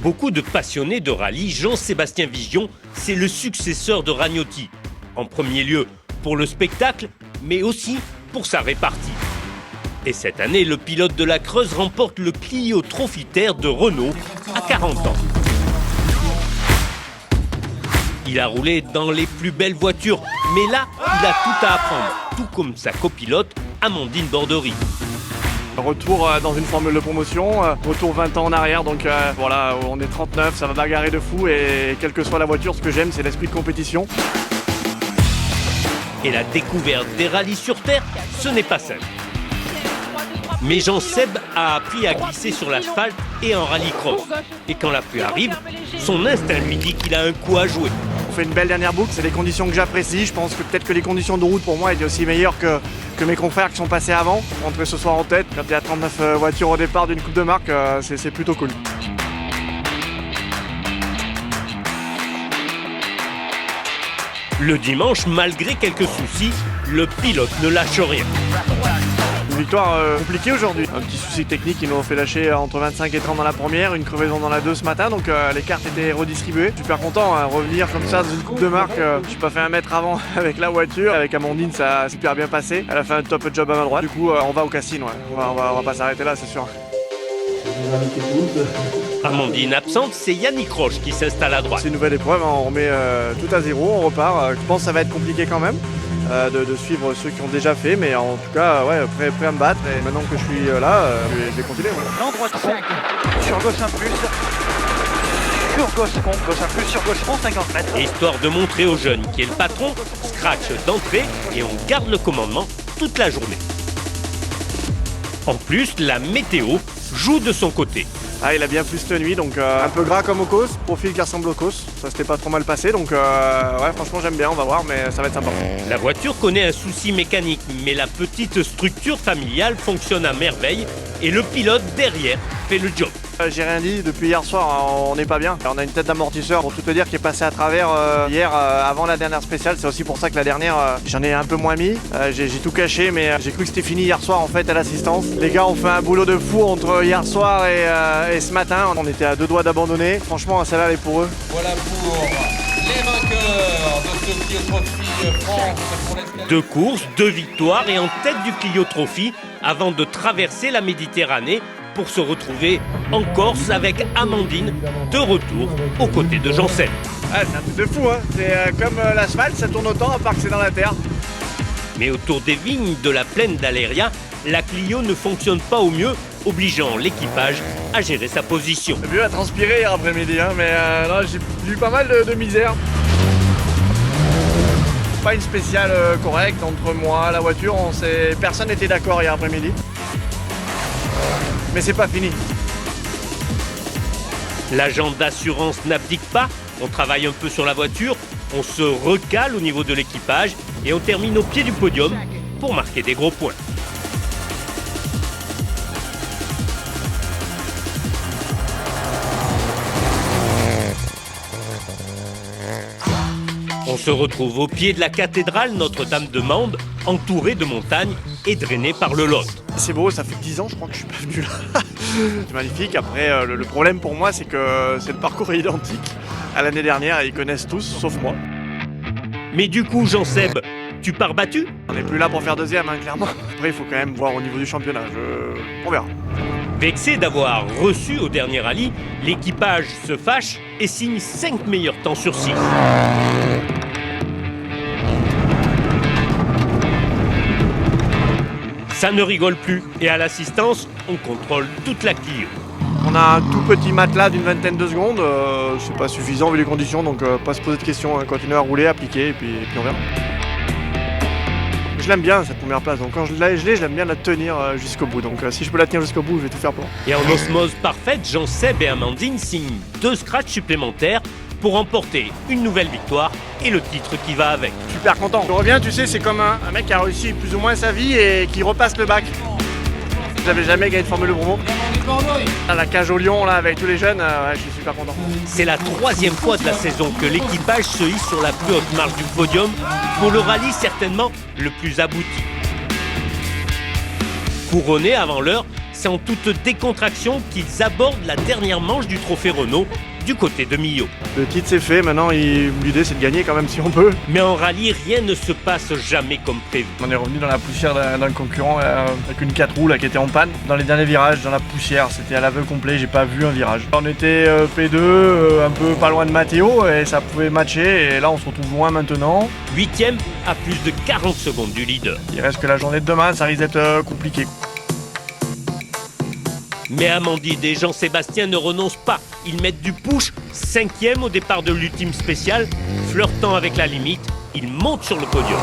Pour beaucoup de passionnés de rallye, Jean-Sébastien Vigion, c'est le successeur de Ragnotti. En premier lieu pour le spectacle, mais aussi pour sa répartie. Et cette année, le pilote de la Creuse remporte le Clio Trophy Terre de Renault à 40 ans. Il a roulé dans les plus belles voitures, mais là, il a tout à apprendre, tout comme sa copilote Amandine Borderie. Retour dans une formule de promotion, retour 20 ans en arrière, donc voilà, on est 39, ça va bagarrer de fou et quelle que soit la voiture, ce que j'aime, c'est l'esprit de compétition. Et la découverte des rallyes sur terre, ce n'est pas simple. Mais Jean-Seb a appris à glisser sur l'asphalte et en rallycross. Et quand la pluie arrive, son instinct lui dit qu'il a un coup à jouer. On fait une belle dernière boucle, c'est des conditions que j'apprécie. Je pense que peut-être que les conditions de route pour moi étaient aussi meilleures que mes confrères qui sont passés avant. Rentrer ce soir en tête, quand il y a 39 voitures au départ d'une coupe de marque, c'est plutôt cool. Le dimanche, malgré quelques soucis, le pilote ne lâche rien. Une victoire compliquée aujourd'hui. Un petit souci technique qui nous ont fait lâcher entre 25 et 30 dans la première, une crevaison dans la 2 ce matin, donc les cartes étaient redistribuées. Super content, revenir comme ça dans une coupe de marque. Je suis pas fait un mètre avant avec la voiture. Avec Amandine, ça a super bien passé. Elle a fait un top job à ma droite. Du coup, on va au casino. Ouais. On va pas s'arrêter là, c'est sûr. Amandine absente, c'est Yannick Roche qui s'installe à droite. C'est une nouvelle épreuve, on remet tout à zéro, on repart. Je pense que ça va être compliqué quand même. De suivre ceux qui ont déjà fait, mais en tout cas, ouais, prêt à me battre. Et maintenant que je suis là, je vais continuer. Ouais. Non, droite 5, sur gauche 1 plus, sur gauche un plus, sur gauche 50 mètres. Et histoire de montrer aux jeunes qui est le patron, scratch d'entrée et on garde le commandement toute la journée. En plus, la météo joue de son côté. Ah, il a bien plu cette nuit, donc un peu gras comme au Cos, profil qui ressemble au Cos. Ça s'était pas trop mal passé, donc ouais, franchement j'aime bien, on va voir, mais ça va être sympa. La voiture connaît un souci mécanique, mais la petite structure familiale fonctionne à merveille et le pilote derrière fait le job. J'ai rien dit, depuis hier soir, on n'est pas bien. On a une tête d'amortisseur, pour tout te dire, qui est passée à travers hier avant la dernière spéciale. C'est aussi pour ça que la dernière, j'en ai un peu moins mis. J'ai tout caché, mais j'ai cru que c'était fini hier soir en fait à l'assistance. Les gars ont fait un boulot de fou entre hier soir et ce matin. On était à 2 doigts d'abandonner. Franchement, celle-là, elle est pour eux. Voilà pour les vainqueurs de ce Clio Trophy France. 2 courses, 2 victoires et en tête du Clio Trophy avant de traverser la Méditerranée pour se retrouver en Corse avec Amandine, de retour aux côtés de Jean-Seb. Ah, c'est un truc de fou, hein. C'est comme l'asphalte, ça tourne autant à part que c'est dans la terre. Mais autour des vignes de la plaine d'Aléria, la Clio ne fonctionne pas au mieux, obligeant l'équipage à gérer sa position. J'ai vu à transpirer hier après-midi, hein, mais non, j'ai eu pas mal de misère. Pas une spéciale correcte entre moi, la voiture, personne n'était d'accord hier après-midi. Mais c'est pas fini. L'agent d'assurance n'abdique pas, on travaille un peu sur la voiture, on se recale au niveau de l'équipage et on termine au pied du podium pour marquer des gros points. On se retrouve au pied de la cathédrale Notre-Dame-de-Mende, entourée de montagnes et drainée par le Lot. C'est beau, ça fait 10 ans je crois que je suis pas venu là. C'est magnifique. Après, le problème pour moi, c'est que le parcours est identique à l'année dernière et ils connaissent tous, sauf moi. Mais du coup, Jean-Seb, tu pars battu? On n'est plus là pour faire deuxième, hein, clairement. Après, il faut quand même voir au niveau du championnat. On verra. Vexé d'avoir reçu au dernier rallye, l'équipage se fâche et signe 5 meilleurs temps sur 6. Ça ne rigole plus et à l'assistance, on contrôle toute la Clio. On a un tout petit matelas d'une vingtaine de secondes, c'est pas suffisant vu les conditions, donc pas se poser de questions, hein, continuer à rouler, appliquer et puis on verra. Je l'aime bien cette première place, donc quand je l'ai, j'aime bien la tenir jusqu'au bout, donc si je peux la tenir jusqu'au bout, je vais tout faire pour. Et en osmose parfaite, Jean-Seb et Amandine signent 2 scratchs supplémentaires pour remporter une nouvelle victoire et le titre qui va avec. Super content. Je reviens, tu sais, c'est comme un mec qui a réussi plus ou moins sa vie et qui repasse le bac. J'avais jamais gagné de Formule Promo. À la cage au lion, là, avec tous les jeunes, ouais, je suis super content. C'est la 3e fois de la saison que l'équipage se hisse sur la plus haute marche du podium pour le rallye certainement le plus abouti. Couronné avant l'heure, C'est en toute décontraction qu'ils abordent la dernière manche du trophée Renault du côté de Millau. Le titre c'est fait, maintenant l'idée c'est de gagner quand même si on peut. Mais en rallye, rien ne se passe jamais comme prévu. On est revenu dans la poussière d'un concurrent avec une 4 roues là, qui était en panne. Dans les derniers virages, dans la poussière, c'était à l'aveu complet, j'ai pas vu un virage. On était P2, un peu pas loin de Matteo et ça pouvait matcher et là on se retrouve loin maintenant. 8e à plus de 40 secondes du leader. Il reste que la journée de demain, ça risque d'être compliqué. Mais Amandine et Jean-Sébastien ne renoncent pas. Ils mettent du push, 5e au départ de l'ultime spécial. Flirtant avec la limite, ils montent sur le podium.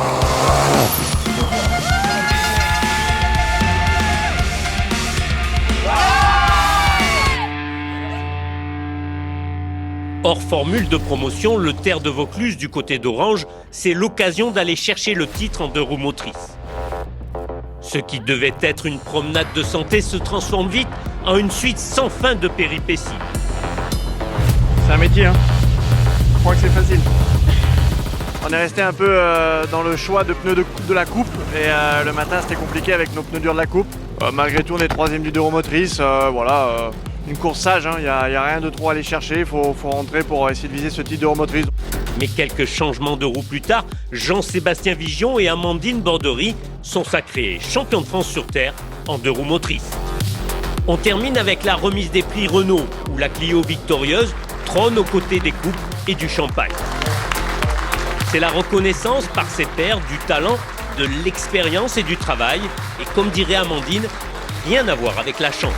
Hors formule de promotion, le Terre de Vaucluse du côté d'Orange, c'est l'occasion d'aller chercher le titre en 2 roues motrices. Ce qui devait être une promenade de santé se transforme vite en une suite sans fin de péripéties. C'est un métier, hein. Je crois que c'est facile. On est resté un peu dans le choix de pneus de la coupe et le matin c'était compliqué avec nos pneus durs de la coupe. Malgré tout on est 3e du 2 roues motrices, voilà. Une course sage, il n'y a rien de trop à aller chercher, il faut rentrer pour essayer de viser ce titre de roue motrice. Mais quelques changements de roue plus tard, Jean-Sébastien Vigion et Amandine Bordery sont sacrés champions de France sur terre en 2 roues motrices. On termine avec la remise des prix Renault, où la Clio victorieuse trône aux côtés des coupes et du champagne. C'est la reconnaissance par ses pairs du talent, de l'expérience et du travail. Et comme dirait Amandine, rien à voir avec la chance.